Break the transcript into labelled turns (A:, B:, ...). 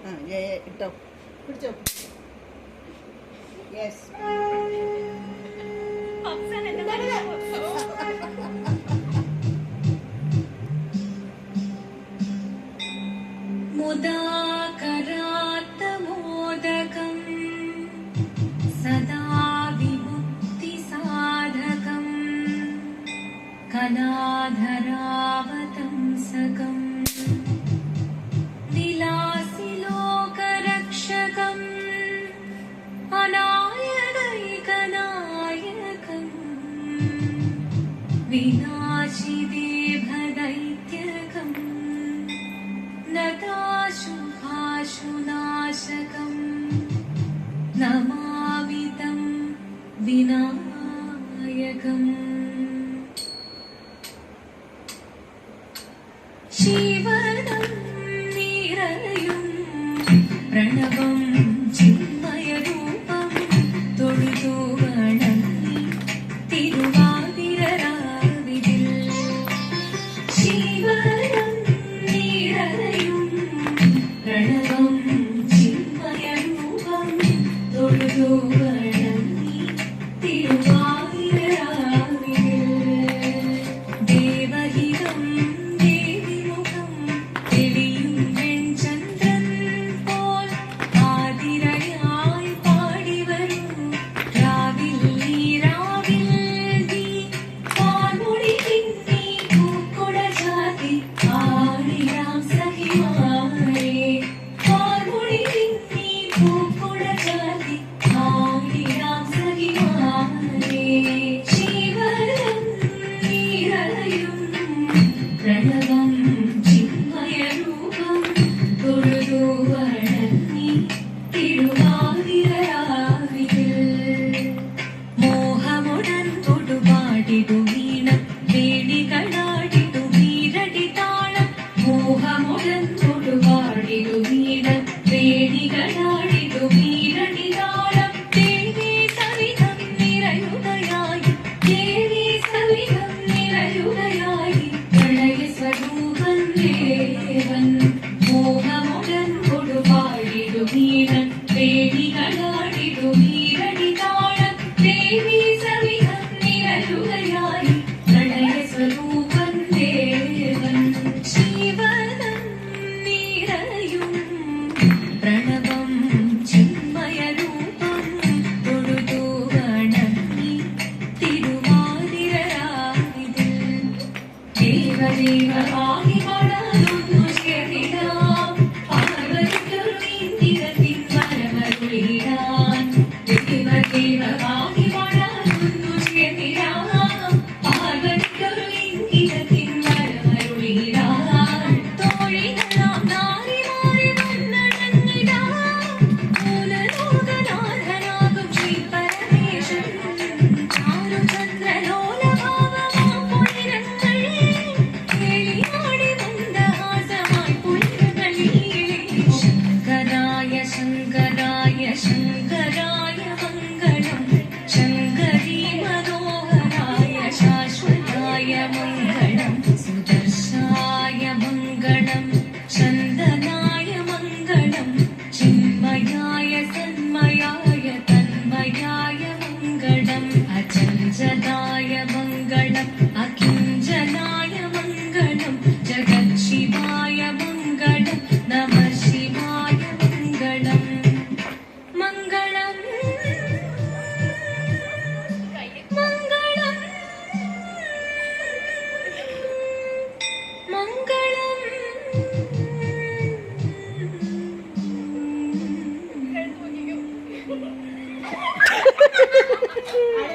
A: ഇട്ടോ പിടിച്ചോ. യെസ്
B: മുദാകരാത്തമോദകം സദാ വിമുക്തിസാധകം കലാധരാവതംസകം വിലാസിലോകരക്ഷകം അനായകൈകനായകം വിനാശിദേഭദൈത്യകം നതാശുഭാശുനാശകം നമാമിതം വിനായകം ശിവനം നിറയും പ്രണവം ചിന്മയരൂപം തൊഴുതു വണങ്ങി തിരുവാതിരരാവിതിൽ. ശിവനം നിറയും പ്രണവം ചിന്മയരൂപം തൊഴുതു വണങ്ങി തിരുവാതിരരാവിതിൽ. ദേവഹിതം ദേവിമുഖം തെളിയും വെൺചന്ദ്രൻ പോൽ ആതിരയായി പാടിവരൂ രാവിൽ നീരാവിൽ നീ പാൽമുടി പിന്നി പൂക്കുട ചാത്തി ആടിരാം സഖിമാരേ. പാൽമുടി പിന്നി പൂക്കുട ചാത്തി ആടിരാം സഖിമാരേ. ശിവനം നിറയും പ്രണവം ചിന്മയരൂപം തൊഴുതു വണങ്ങി തിരുവാതിരരാവിതിൽ. മോഹമുടൻ തൊടുപാടിടു വീണം വേണികളാടിടു വീരടി താളം. മോഹമുടൻ തൊടുപാടിടു വീണം വേണികളാടിടു വീരടി താളം. ദേവി സവിധം നിറയുകയായി ദേവി സവിധം നിറയുകയായി പ്രളയ സ്വരൂപൻ ദേവൻ.